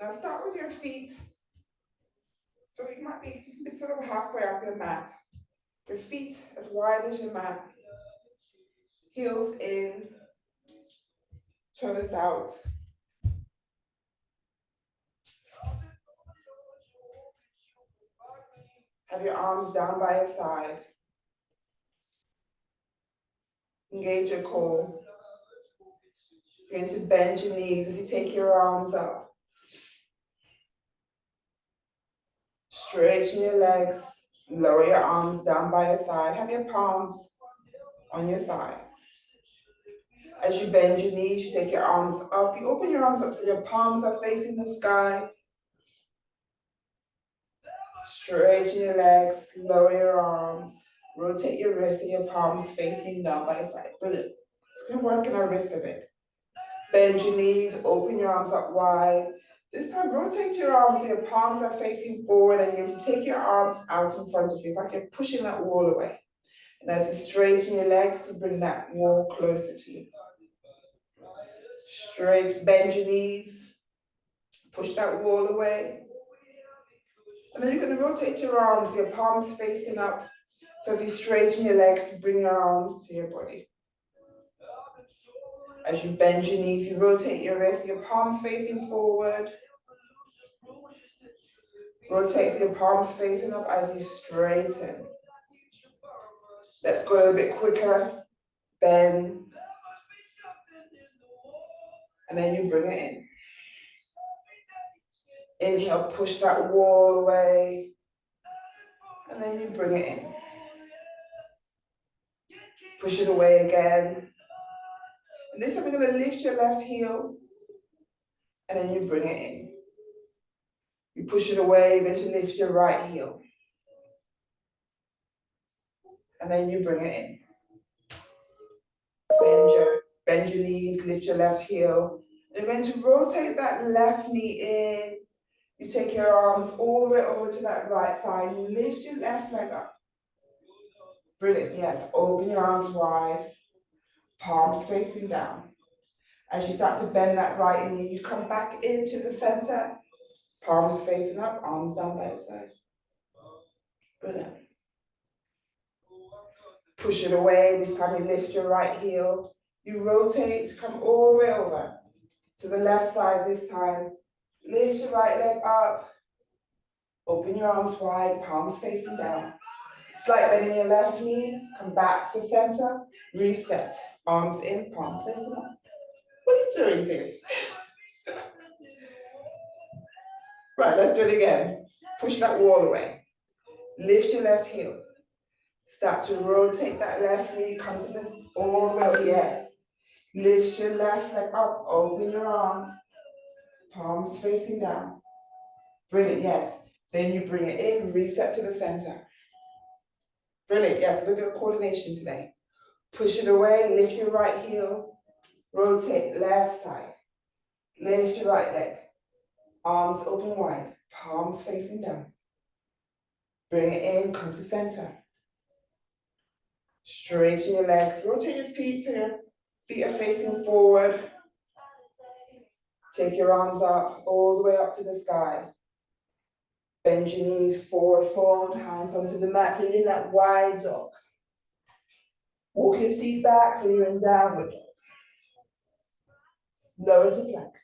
Now start with your feet. So you can be sort of halfway up your mat. Your feet as wide as your mat. Heels in, toes out. Have your arms down by your side. Engage your core. You're going to bend your knees as you take your arms up. Straighten your legs. Lower your arms down by your side. Have your palms on your thighs. As you bend your knees, you take your arms up. You open your arms up so your palms are facing the sky. Straighten your legs, lower your arms, rotate your wrists and your palms facing down by your side. Brilliant. We're working our wrists a bit. Bend your knees, open your arms up wide. This time, rotate your arms so your palms are facing forward and you're going to take your arms out in front of you. It's like you're pushing that wall away. And as you straighten your legs, you bring that wall closer to you. Straight, bend your knees, push that wall away. And then you're going to rotate your arms, your palms facing up. So as you straighten your legs, you bring your arms to your body. As you bend your knees, you rotate your wrists, your palms facing forward. Rotate your palms facing up as you straighten. Let's go a little bit quicker. Bend. And then you bring it in. Inhale, push that wall away. And then you bring it in. Push it away again. And this time we're going to lift your left heel. And then you bring it in. You push it away, you're going to lift your right heel. And then you bring it in. Bend your knees, lift your left heel. You're going to rotate that left knee in. You take your arms all the way over to that right thigh. You lift your left leg up. Brilliant, yes. Open your arms wide. Palms facing down. As you start to bend that right knee, you come back into the center. Palms facing up, arms down by your side. Brilliant. Push it away. This time you lift your right heel. You rotate, come all the way over to the left side this time. Lift your right leg up. Open your arms wide, palms facing down. Slight bend in your left knee. Come back to center. Reset. Arms in, palms facing up. What are you doing, Viv? Right, let's do it again. Push that wall away. Lift your left heel. Start to rotate that left knee. Come to the all the way up. Yes. Lift your left leg up. Open your arms. Palms facing down. Brilliant, yes. Then you bring it in, reset to the center. Brilliant, yes. A little bit of coordination today. Push it away, lift your right heel. Rotate left side. Lift your right leg. Arms open wide. Palms facing down. Bring it in, come to center. Straighten your legs. Rotate your feet so your feet are facing forward. Take your arms up, all the way up to the sky. Bend your knees forward, fold, hands onto the mat, so you're in that wide dog. Walk your feet back so you're in downward dog. Lower to plank.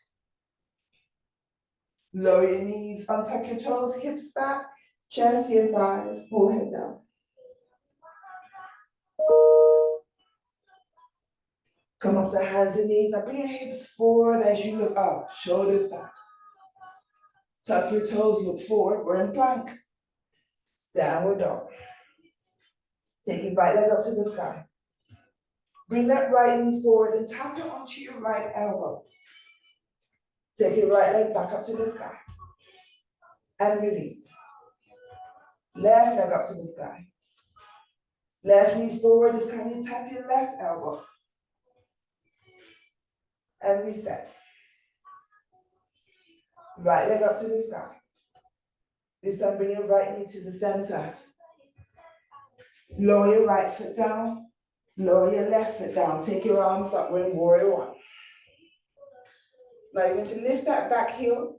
Lower your knees, untuck your toes, hips back, chest to your thighs, forehead down. Come up to hands and knees. Now bring your hips forward as you look up, shoulders back. Tuck your toes, look forward. We're in plank. Downward dog. Take your right leg up to the sky. Bring that right knee forward and tap it onto your right elbow. Take your right leg back up to the sky. And release. Left leg up to the sky. Left knee forward. This time you tap your left elbow. And reset. Right leg up to the sky. This time bring your right knee to the center. Lower your right foot down. Lower your left foot down. Take your arms up. We're in warrior one. Now you're going to lift that back heel.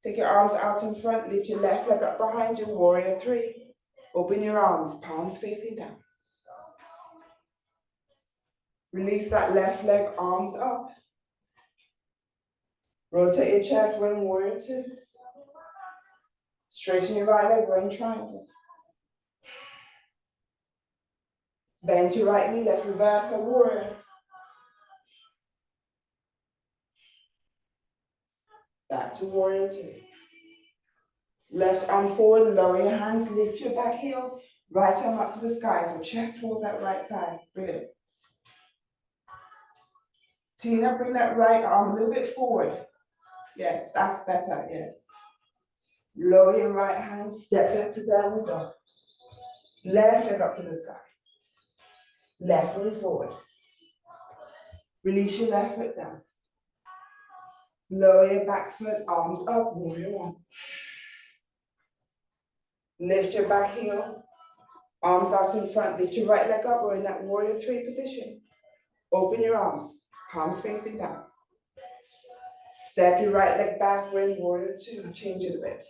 Take your arms out in front, lift your left leg up behind you, warrior three. Open your arms, palms facing down. Release that left leg, arms up. Rotate your chest, we're in warrior two. Straighten your right leg, we're in triangle. Bend your right knee, let's reverse a warrior. Back to warrior two. Left arm forward, lower your hands, lift your back heel. Right arm up to the sky, so chest towards that right thigh. Brilliant. Tina, bring that right arm a little bit forward. Yes, that's better, yes. Lower your right hand, step back to downward dog. Left leg up to the sky. Left knee forward. Release your left foot down. Lower your back foot, arms up, warrior one. Lift your back heel, arms out in front, lift your right leg up, we're in that warrior three position. Open your arms, palms facing down. Step your right leg back, we're in warrior two, change it a bit.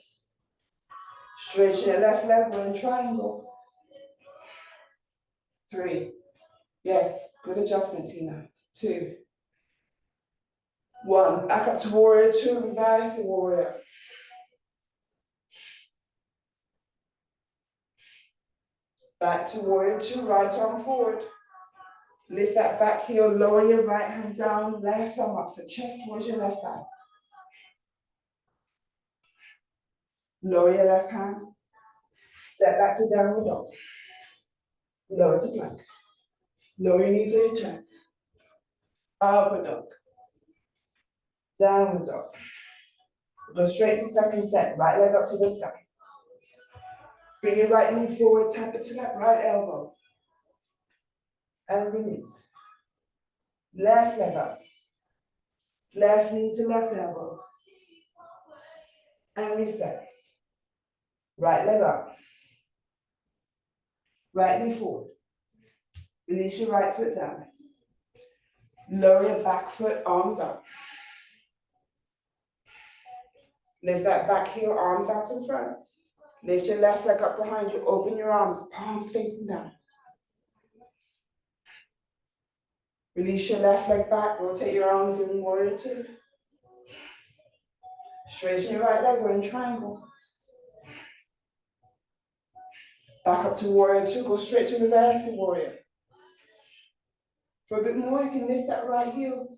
Straighten your left leg, we're in triangle. Three, yes, good adjustment, Tina. Two, one, back up to warrior two, reverse the warrior. Back to warrior two, right arm forward. Lift that back heel, lower your right hand down, left arm up, so chest towards your left hand. Lower your left hand, step back to downward dog. Lower to plank. Lower your knees to your chest. Upward dog. Downward dog. Go straight to second set, right leg up to the sky. Bring your right knee forward, tap it to that right elbow. And release. Left leg up. Left knee to left elbow. And reset. Right leg up. Right knee forward. Release your right foot down. Lower your back foot, arms up. Lift that back heel, arms out in front. Lift your left leg up behind you, open your arms, palms facing down. Release your left leg back, rotate your arms in warrior two. Straighten your right leg, we're in triangle. Back up to warrior two, go straight to reverse the warrior. For a bit more, you can lift that right heel.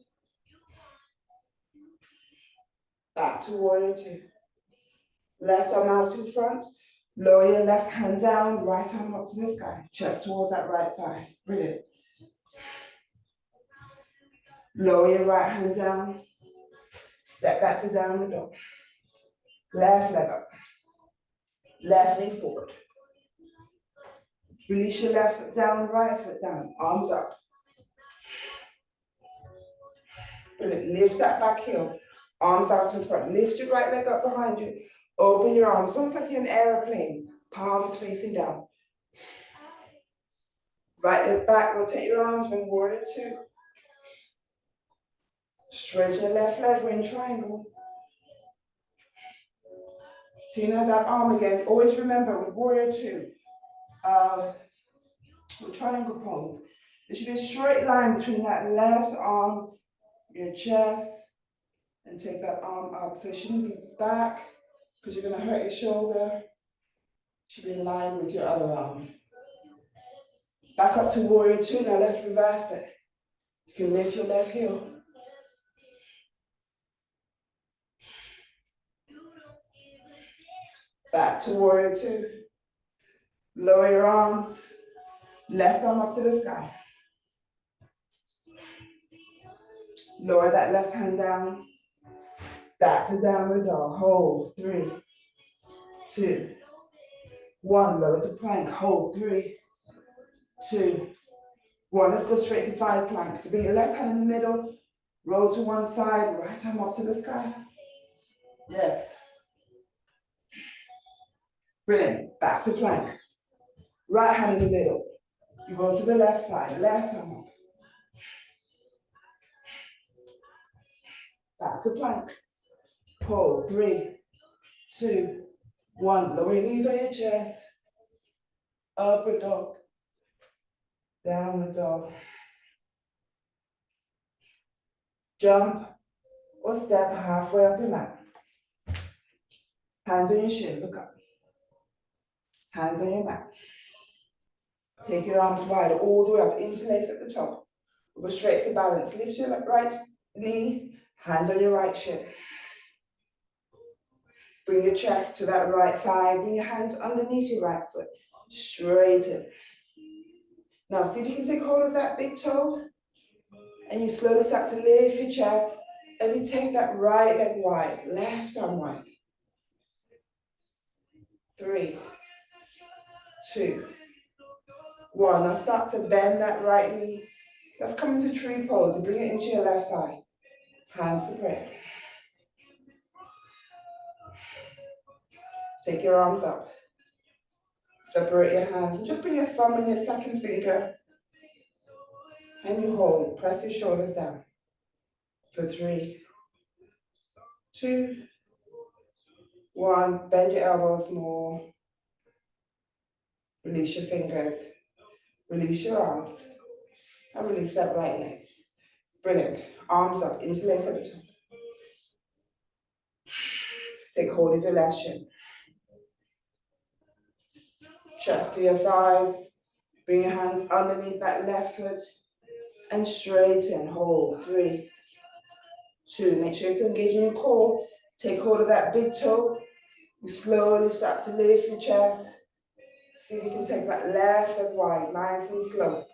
Back to warrior two. Left arm out in front, lower your left hand down, right arm up to the sky, chest towards that right thigh. Brilliant. Lower your right hand down, step back to downward dog. Left leg up, left knee forward. Release your left foot down, right foot down, arms up. Brilliant. Lift that back heel, arms out in front. Lift your right leg up behind you. Open your arms, almost like you're an airplane. Palms facing down. Right leg back, rotate your arms, when warrior two. Stretch your left leg, we're in triangle. Tina, that arm again. Always remember with warrior two, with triangle pose, there should be a straight line between that left arm, your chest, and take that arm up. So it shouldn't be back, because you're going to hurt your shoulder. It should be in line with your other arm. Back up to warrior two. Now let's reverse it. You can lift your left heel. Back to warrior two. Lower your arms. Left arm up to the sky. Lower that left hand down. Back to downward dog. Hold. 3, 2, 1. Lower to plank. Hold. 3, 2, 1. Let's go straight to side plank. So bring your left hand in the middle. Roll to one side. Right arm up to the sky. Yes. Brilliant. Back to plank. Right hand in the middle. You go to the left side. Left arm up. Back to plank. Hold. 3, 2, 1. Lower your knees on your chest. Upward dog. Downward dog. Jump or step halfway up your mat. Hands on your shin, look up. Hands on your mat. Take your arms wide all the way up, interlace at the top. Go straight to balance. Lift your right knee, hands on your right shin. Bring your chest to that right thigh. Bring your hands underneath your right foot. Straighten. Now see if you can take hold of that big toe. And you slowly start to lift your chest as you take that right leg wide, left arm wide. 3, 2, 1. Now start to bend that right knee. Let's come into tree pose. Bring it into your left thigh. Hands to prayer. Take your arms up. Separate your hands. And just bring your thumb and your second finger. And you hold. Press your shoulders down. For 3, 2, 1. Bend your elbows more. Release your fingers. Release your arms. And release that right leg. Brilliant. Arms up. Interlace at the top. Take hold of your left shin. Chest to your thighs. Bring your hands underneath that left foot. And straighten. Hold. 3, 2. Make sure you're still engaging your core. Take hold of that big toe. You slowly start to lift your chest. See if you can take that left leg wide. Nice and slow.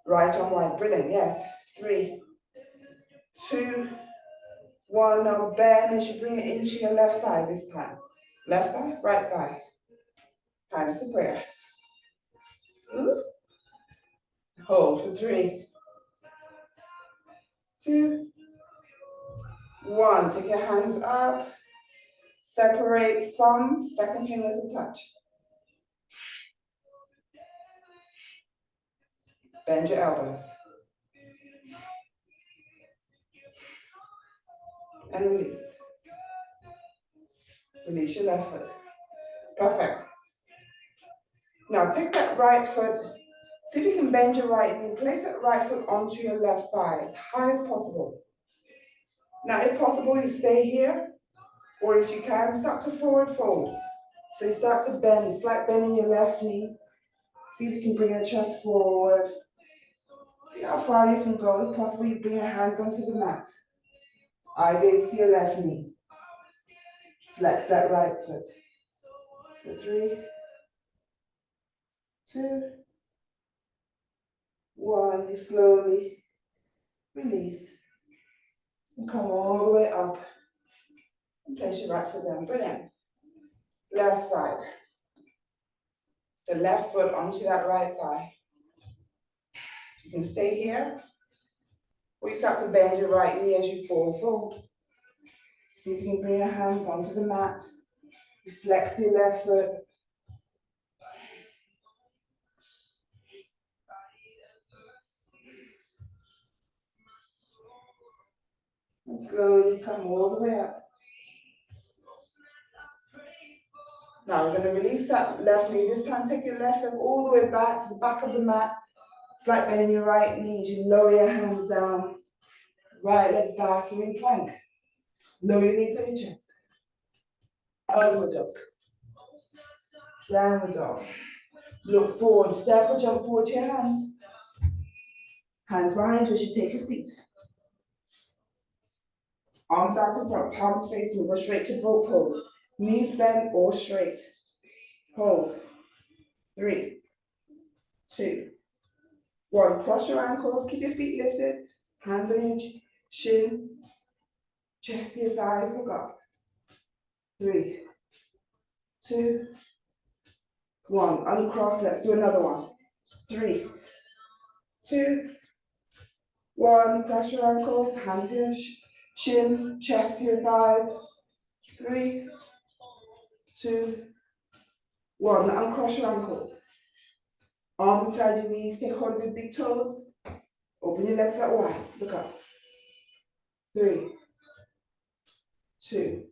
Right arm wide. Brilliant. Yes. 3, 2, 1. Now bend as you bring it into your left thigh this time. Left thigh, right thigh. Hands to prayer. Hold for 3, 2, 1. Take your hands up. Separate thumb, second finger to touch. Bend your elbows. And release. Release your left foot. Perfect. Now take that right foot. See if you can bend your right knee. Place that right foot onto your left thigh as high as possible. Now if possible, you stay here. Or if you can, start to forward fold. So you start to bend, slight bend in your left knee. See if you can bring your chest forward. See how far you can go. If possible, you bring your hands onto the mat. Eye gaze to your left knee. Flex that right foot. For 3, 2, 1. You slowly release. And come all the way up. And place your right foot down. Brilliant. Left side. The left foot onto that right thigh. You can stay here. Or you start to bend your right knee as you forward fold. See if you can bring your hands onto the mat. You flex your left foot. And slowly come all the way up. Now we're going to release that left knee. This time take your left leg all the way back to the back of the mat. Slight bend in your right knee as you lower your hands down. Right leg back, you're in plank. Lower your knees on your chest. Upward dog. Downward dog. Look forward, step or jump forward to your hands. Hands behind you as you take a seat. Arms out in front, palms facing, go straight to boat pose. Knees bent or straight. Hold. 3, 2, 1. Cross your ankles, keep your feet lifted. Hands on your shin. Chest to your thighs, look up. 3, 2, 1. Uncross, let's do another one. 3, 2, 1. Cross your ankles, hands to your shin, chest to your thighs. 3, 2, 1. Uncross your ankles. Arms inside your knees, take hold of your big toes. Open your legs out wide, look up. 3, 2,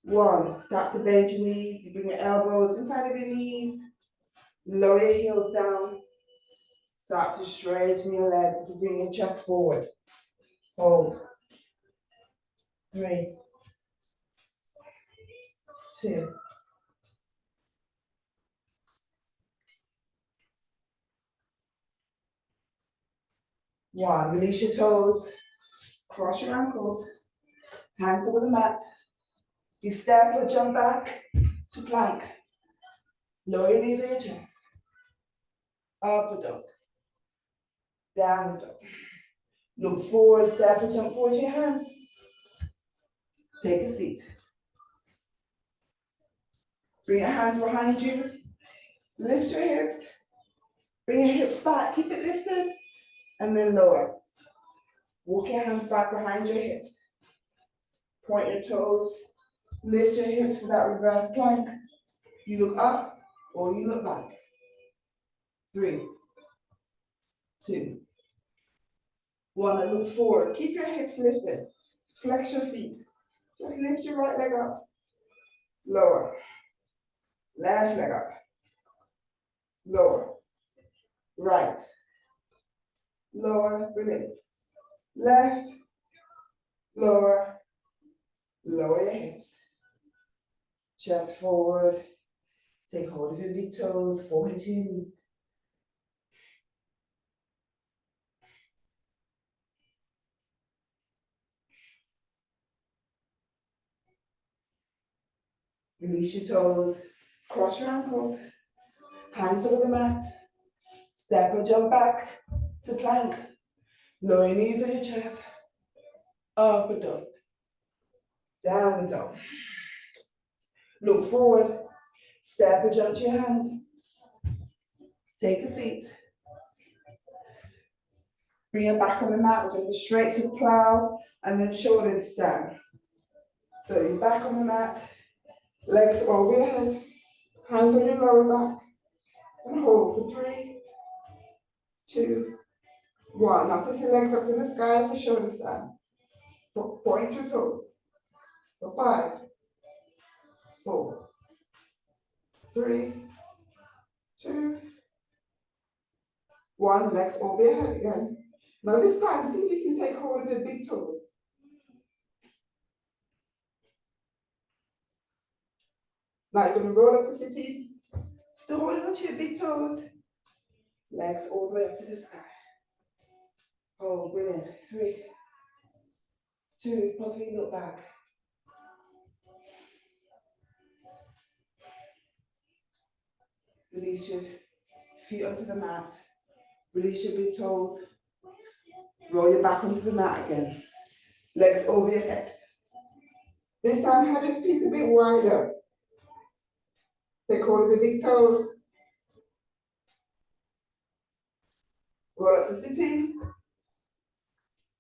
One, start to bend your knees. You bring your elbows inside of your knees. Lower your heels down. Start to straighten your legs. You bring your chest forward. Hold. 3, 2. 1. Release your toes. Cross your ankles. Hands over the mat. You step or jump back to plank. Lower your knees on your chest. Upward dog. Downward dog. Look forward, step or jump forward to your hands. Take a seat. Bring your hands behind you. Lift your hips. Bring your hips back. Keep it lifted. And then lower. Walk your hands back behind your hips. Point your toes. Lift your hips for that reverse plank. You look up or you look back. 3, 2, 1. And look forward. Keep your hips lifted. Flex your feet. Just lift your right leg up. Lower. Left leg up. Lower. Right. Lower. Brilliant. Left. Lower. Lower your hips. Chest forward. Take hold of your big toes. Forehead to your knees. Release your toes. Cross your ankles. Hands over the mat. Step or jump back to plank. Lower your knees on your chest. Up and down. Down and down. Look forward. Step or jump to your hands. Take a seat. Bring your back on the mat. We're going to go straight to the plow and then shoulder to stand. So you're back on the mat. Legs over your head. Hands on your lower back. And hold for 3, 2, 1. Now take your legs up to the sky for shoulder stand. So point your toes. For 5, 4, 3, 2, 1. Legs over your head again. Now this time, see if you can take hold of your big toes. Now you're going to roll up to sitting. Still holding onto your big toes. Legs all the way up to the sky. Hold, brilliant. 3, 2, possibly look back. Release your feet onto the mat. Release your big toes. Roll your back onto the mat again. Legs over your head. This time, have your feet a bit wider. Take hold of the big toes. Roll up to sitting.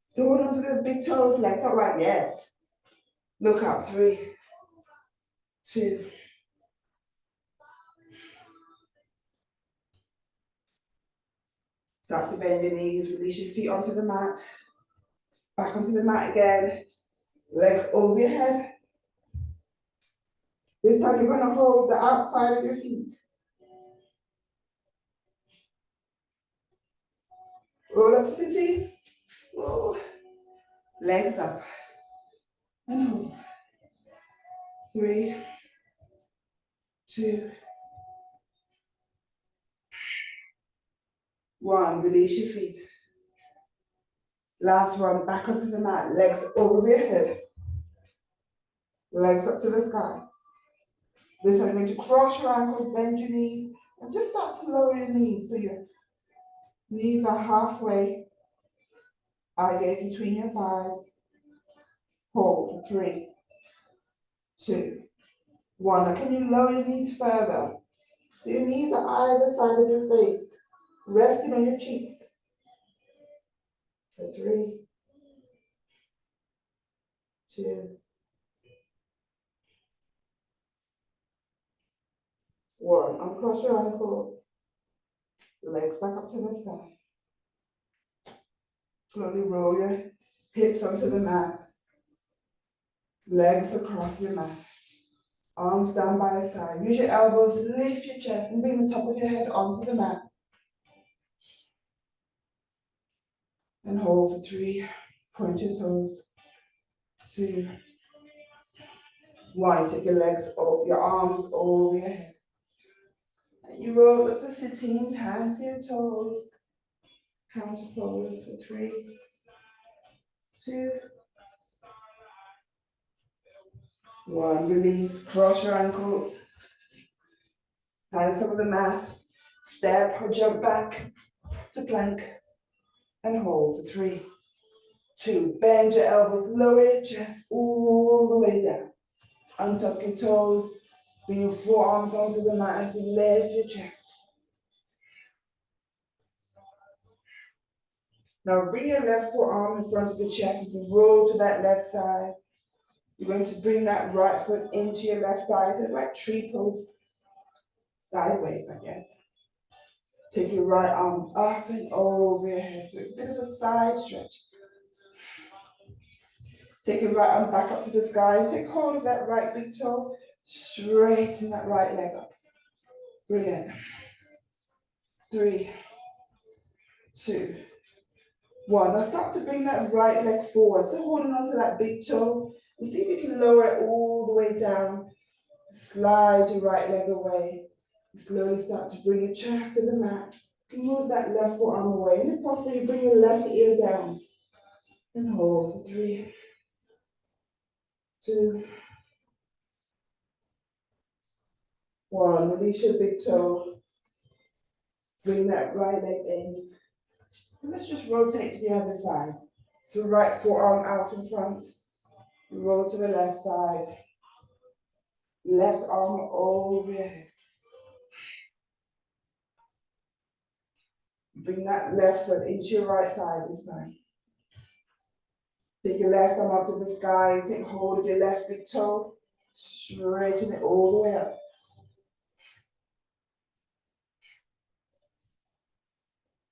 Still hold onto the big toes, legs upright, yes. Look up, 3, 2. Start to bend your knees, release your feet onto the mat. Back onto the mat again. Legs over your head. This time you're going to hold the outside of your feet. Roll up to sitting. Whoa. Legs up. And hold. 3, 2, 1. Release your feet. Last one, back onto the mat. Legs over your head. Legs up to the sky. This time you're going to cross your ankles, bend your knees, and just start to lower your knees so your knees are halfway. Eye gaze between your thighs. Hold for 3, 2, 1. Now can you lower your knees further? So your knees are either side of your face, resting on your cheeks. For 3, 2, 1. Uncross your ankles. Legs back up to the sky. Slowly roll your hips onto the mat. Legs across your mat. Arms down by your side. Use your elbows, lift your chest and bring the top of your head onto the mat. And hold for 3. Point your toes. 2, 1. Take your legs up, your arms over your head. And you roll up to sitting, hands to your toes. Counter pose for 3, 2, 1. Release, cross your ankles. Hands over the mat. Step or jump back to plank. And hold for 3, 2. Bend your elbows, lower your chest all the way down. Untuck your toes. Bring your forearms onto the mat as you lift your chest. Now bring your left forearm in front of your chest as you roll to that left side. You're going to bring that right foot into your left thigh, so like tree pose, sideways, I guess. Take your right arm up and over your head, so it's a bit of a side stretch. Take your right arm back up to the sky, take hold of that right big toe, straighten that right leg up. Brilliant. 3, 2, 1. Now start to bring that right leg forward, so holding onto that big toe, and see if you can lower it all the way down. Slide your right leg away. Slowly start to bring your chest to the mat. Move that left forearm away. And if possible, you bring your left ear down. And hold for 3, 2, 1. Release your big toe. Bring that right leg in. And let's just rotate to the other side. So right forearm out in front. Roll to the left side. Left arm over your head. Bring that left foot into your right thigh this time. Take your left arm up to the sky. Take hold of your left big toe. Straighten it all the way up.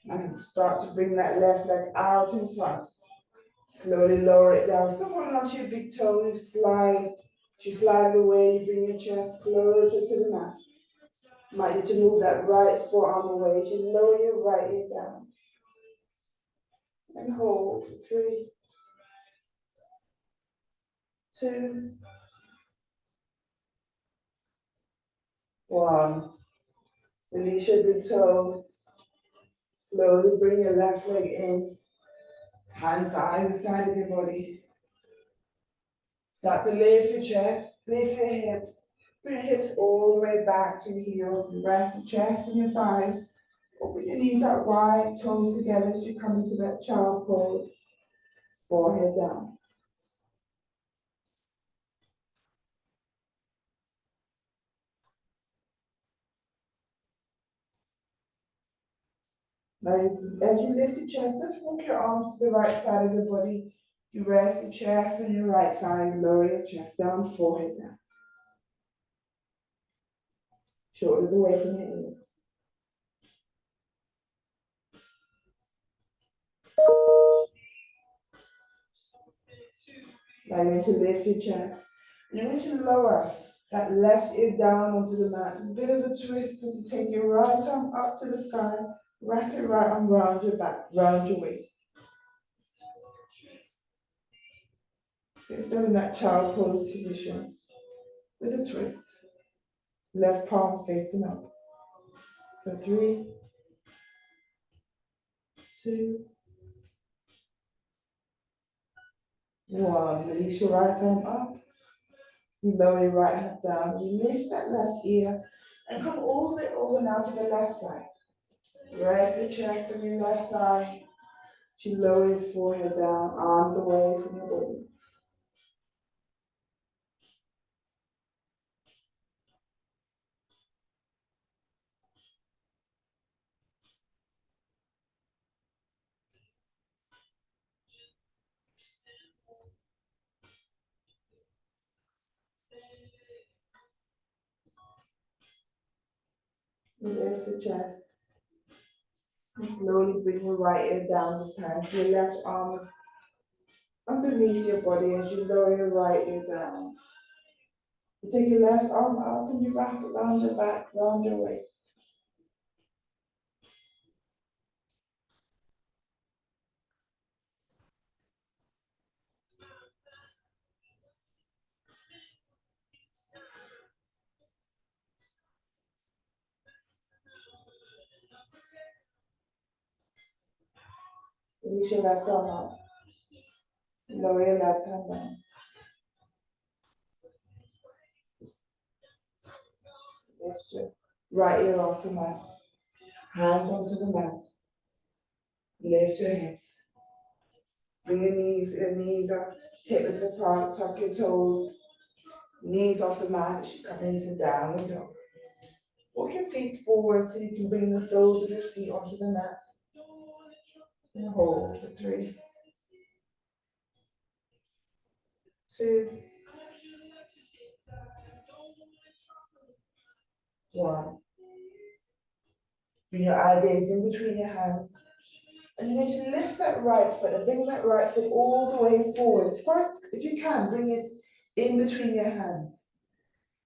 And start to bring that left leg out in front. Slowly lower it down. So holding onto your big toe, you slide. You slide it away, you bring your chest closer to the mat. You might need to move that right forearm away as you lower your right ear down. And hold for 3, 2, 1. Release your big toe. Slowly bring your left leg in. Hands either side of your body. Start to lift your chest, lift your hips. Bring your hips all the way back to your heels. And rest your chest and your thighs. Open your knees out wide, toes together as you come into that child's pose. Forehead down. Now, as you lift your chest, just walk your arms to the right side of your body. You rest your chest on your right side, lower your chest down, forehead down. Shoulders away from your ears. Now you're going to lift your chest. You're going to lower that left ear down onto the mat. It's a bit of a twist as you take your right arm up to the sky, wrap your right arm round your back, round your waist. So still in that child pose position with a twist. Left palm facing up. For 3, 2, 1. Release your right arm up. You lower your right hand down. You lift that left ear and come all the way over now to the left side. Rest your chest on your left thigh. You lower your forehead down, arms away from your body. Lift your chest. And slowly bring your right ear down this time. Your left arm is underneath your body as you lower your right ear down. You take your left arm up and you wrap it around your back, round your waist. Release your left arm up. Lower your left hand down. Lift your right ear off the mat. Hands onto the mat. Lift your hips. Bring your knees up, hip width apart, tuck your toes. Knees off the mat as you come into downward dog. Walk your feet forward so you can bring the soles of your feet onto the mat. And hold for 3, 2, 1. Bring your eye gaze in between your hands. And you're going to lift that right foot and bring that right foot all the way forward. If you can, bring it in between your hands.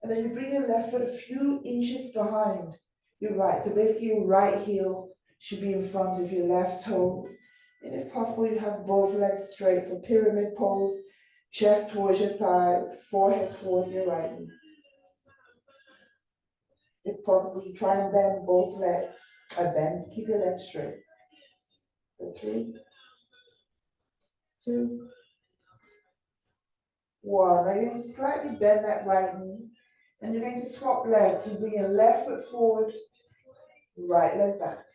And then you bring your left foot a few inches behind your right. So basically your right heel should be in front of your left toes. And if possible, you have both legs straight for pyramid pose, chest towards your thigh, forehead towards your right knee. If possible, you try and bend both legs. Keep your legs straight. For 3, 2, 1. Now you're going to slightly bend that right knee. And you're going to swap legs and bring your left foot forward, right leg back.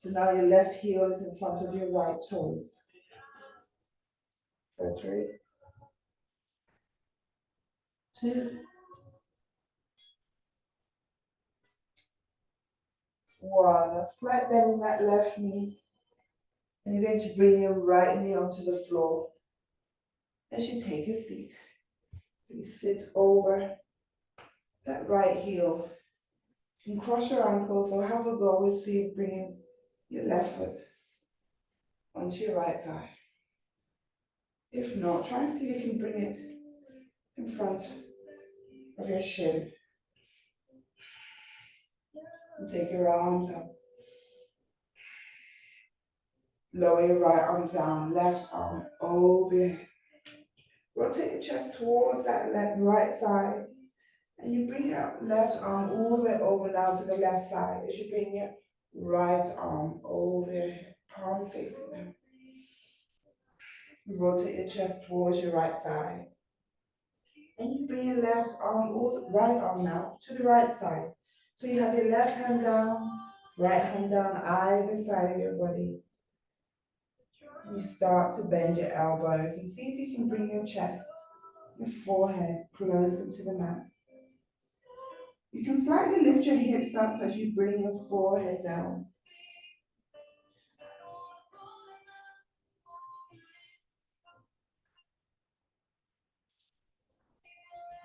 So now your left heel is in front of your right toes. For 3, 2, 1. A slight bend in that left knee. And you're going to bring your right knee onto the floor as you take a seat. So you sit over that right heel. You can cross your ankles or have a go with you bringing your left foot onto your right thigh. If not, try and see if you can bring it in front of your shin. And take your arms up. Lower your right arm down, left arm over your head. Rotate your chest towards that right thigh. And you bring your left arm all the way over now to the left side as you bring your right arm over your head, palm facing down. Rotate your chest towards your right thigh. And you bring your right arm now to the right side. So you have your left hand down, right hand down, either side of your body. You start to bend your elbows and see if you can bring your chest, your forehead closer to the mat. You can slightly lift your hips up as you bring your forehead down.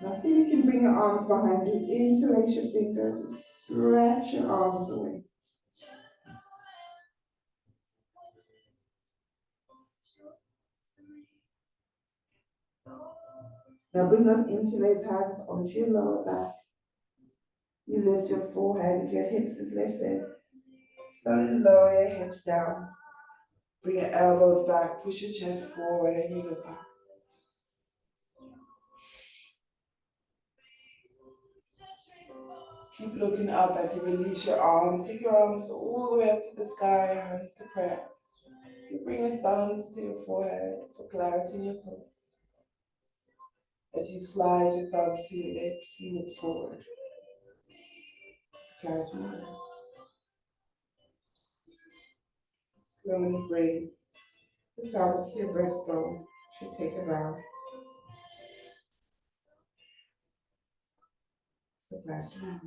Now see if you can bring your arms behind you, interlace your fingers, stretch your arms away. Now bring those interlaced hands onto your lower back. You lift your forehead if your hips is lifted. Slowly lower your hips down. Bring your elbows back, push your chest forward and you look up. Keep looking up as you release your arms. Take your arms all the way up to the sky, hands to prayer. You bring your thumbs to your forehead for clarity in your thoughts. As you slide your thumbs to your lips, you look forward. Clarity in your lips. Slowly bring the thumbs to your breastbone. Should take a bow. For clarity in your lips.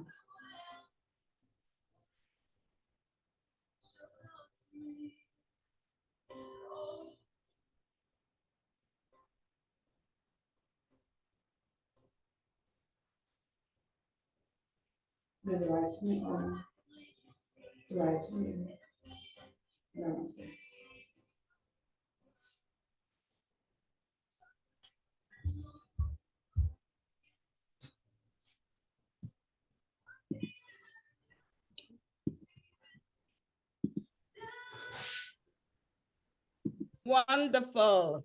With the right knee on, the right knee. Namaste. Wonderful.